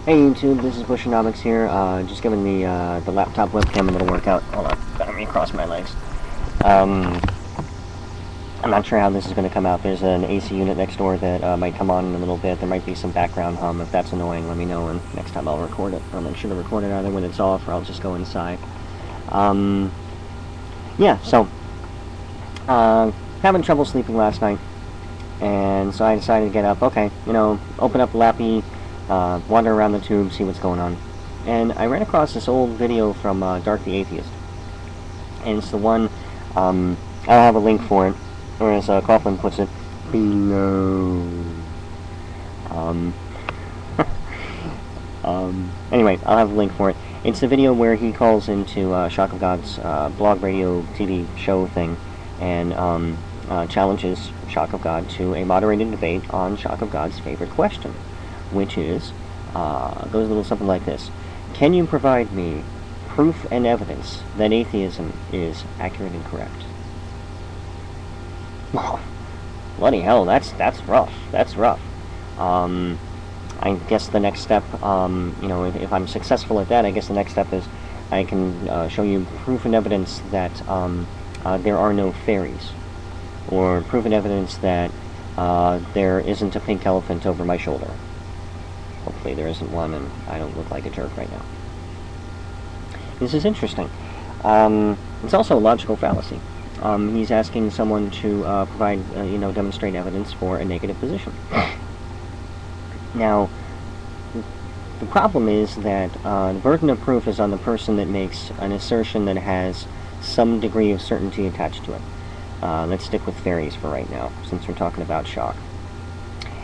Hey YouTube, this is bushonomics here. Just giving the laptop webcam a little workout. Hold on, gotta recross my legs. I'm not sure how this is going to come out. There's an AC unit next door that might come on in a little bit. There might be some background hum. If that's annoying, let me know, and next time I'll record it. I'll make sure to record it either when it's off, or I'll just go inside. Yeah, so having trouble sleeping last night, and so I decided to get up. Okay, open up Lappy. Wander around the tube, see what's going on. And I ran across this old video from DarkTheAtheist. And it's the one, I'll have a link for it, or as Coughlin puts it, below. Anyway, I'll have a link for it. It's the video where he calls into Shockofgod's blog radio TV show thing, and challenges Shockofgod to a moderated debate on Shockofgod's favorite question, which is, goes a little something like this. Can you provide me proof and evidence that atheism is accurate and correct? Oh, bloody hell, that's rough. That's rough. I guess the next step, if I'm successful at that, I guess the next step is I can show you proof and evidence that there are no fairies, or proof and evidence that there isn't a pink elephant over my shoulder. Hopefully there isn't one, and I don't look like a jerk right now. This is interesting. It's also a logical fallacy. He's asking someone to provide, demonstrate evidence for a negative position. Now, the problem is that the burden of proof is on the person that makes an assertion that has some degree of certainty attached to it. Let's stick with fairies for right now, since we're talking about shock.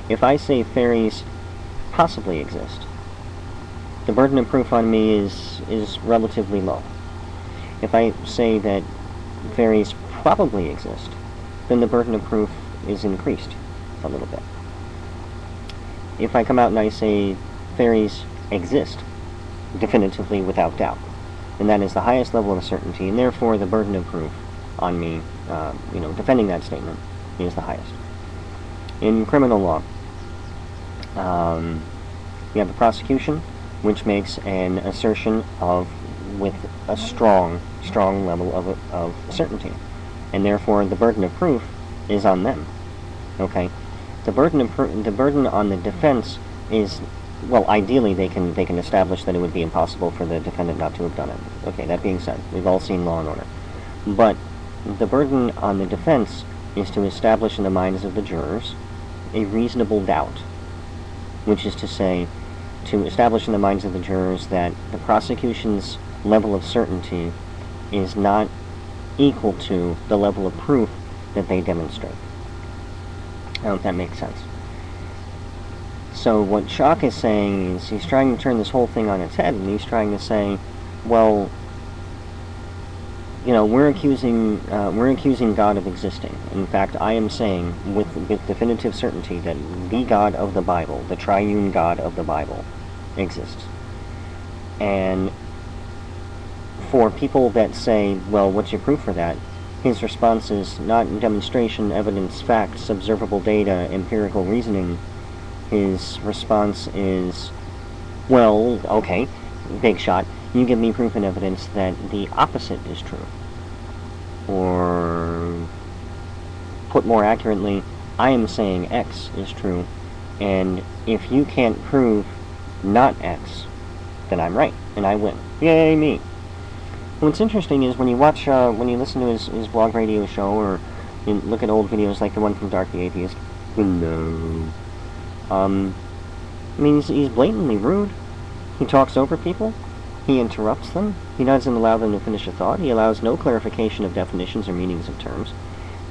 If I say fairies possibly exist, the burden of proof on me is relatively low. If I say that fairies probably exist, then the burden of proof is increased a little bit. If I come out and I say fairies exist definitively without doubt, then that is the highest level of certainty, and therefore the burden of proof on me, defending that statement is the highest. In criminal law, you have the prosecution, which makes an assertion with a strong level of certainty, and therefore the burden of proof is on them. Okay, the burden on the defense is, well, ideally they can establish that it would be impossible for the defendant not to have done it. Okay, that being said, we've all seen Law and Order, but the burden on the defense is to establish in the minds of the jurors a reasonable doubt, which is to say, to establish in the minds of the jurors that the prosecution's level of certainty is not equal to the level of proof that they demonstrate. I hope that makes sense. So what Shock is saying is he's trying to turn this whole thing on its head, and he's trying to say, well, we're accusing God of existing. In fact, I am saying with definitive certainty that the God of the Bible, the triune God of the Bible, exists. And for people that say, well, what's your proof for that? His response is not demonstration, evidence, facts, observable data, empirical reasoning. His response is, well, okay, big shot. You give me proof and evidence that the opposite is true. Or, put more accurately, I am saying X is true, and if you can't prove not X, then I'm right, and I win. Yay, me! What's interesting is when you watch, when you listen to his blog radio show, or you look at old videos like the one from DarkTheAtheist, he's blatantly rude. He talks over people. He interrupts them. He doesn't allow them to finish a thought. He allows no clarification of definitions or meanings of terms.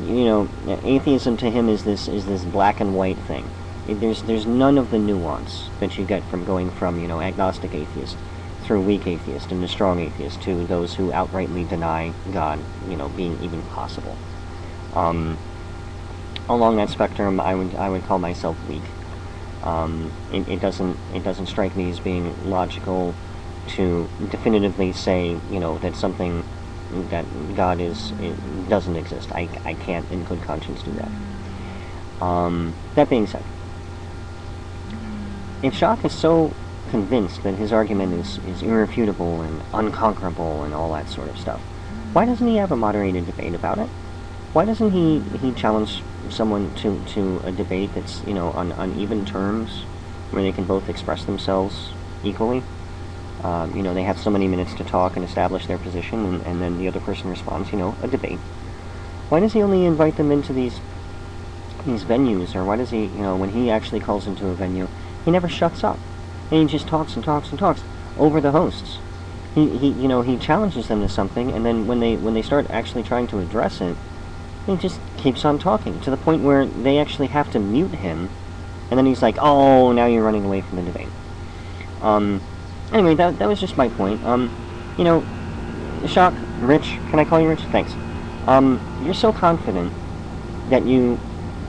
Atheism to him is this black and white thing. There's none of the nuance that you get from going from, agnostic atheist through weak atheist and a strong atheist to those who outrightly deny God, being even possible. Along that spectrum, I would call myself weak. It doesn't strike me as being logical to definitively say, that something, that God doesn't exist. I can't in good conscience do that. That being said, if Shock is so convinced that his argument is irrefutable and unconquerable and all that sort of stuff, why doesn't he have a moderated debate about it? Why doesn't he challenge someone to a debate that's, you know, on even terms, where they can both express themselves equally? You know, they have so many minutes to talk and establish their position, and then the other person responds, you know, a debate. Why does he only invite them into these venues, or why does he, you know, when he actually calls into a venue, he never shuts up, and he just talks and talks and talks over the hosts. He you know, he challenges them to something, and then when they start actually trying to address it, he just keeps on talking, to the point where they actually have to mute him, and then he's like, oh, now you're running away from the debate. Anyway, that was just my point. You know, Shock, Rich, can I call you Rich? Thanks. You're so confident that you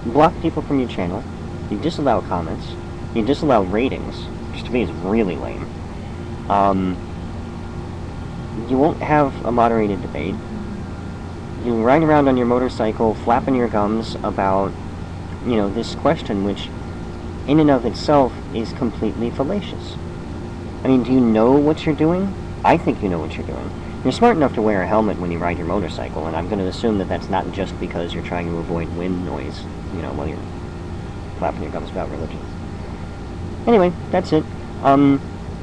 block people from your channel, you disallow comments, you disallow ratings, which to me is really lame. You won't have a moderated debate. You ride around on your motorcycle flapping your gums about, you know, this question, which in and of itself is completely fallacious. I mean, do you know what you're doing? I think you know what you're doing. You're smart enough to wear a helmet when you ride your motorcycle, and I'm going to assume that that's not just because you're trying to avoid wind noise, you know, while you're flapping your gums about religion. Anyway, that's it.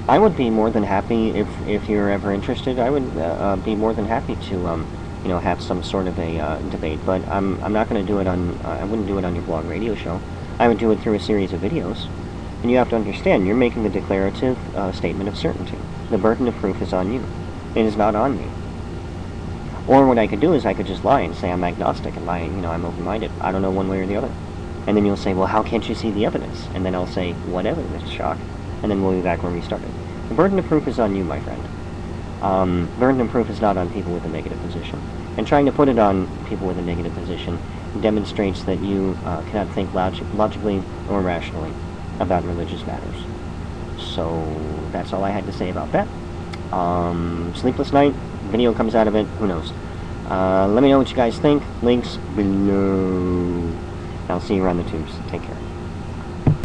I would be more than happy, if you're ever interested, I would be more than happy to, you know, have some sort of a debate, but I'm not going to do it on, I wouldn't do it on your blog radio show. I would do it through a series of videos. And you have to understand, you're making the declarative statement of certainty. The burden of proof is on you. It is not on me. Or what I could do is I could just lie and say I'm agnostic and I'm open-minded. I don't know one way or the other. And then you'll say, well, how can't you see the evidence? And then I'll say, what evidence, Shock? And then we'll be back where we started. The burden of proof is on you, my friend. Burden of proof is not on people with a negative position. And trying to put it on people with a negative position demonstrates that you cannot think logically or rationally about religious matters. So that's all I had to say about that. Sleepless night, video comes out of it, who knows. Let me know what you guys think. Links below. I'll see you around the tubes. Take care.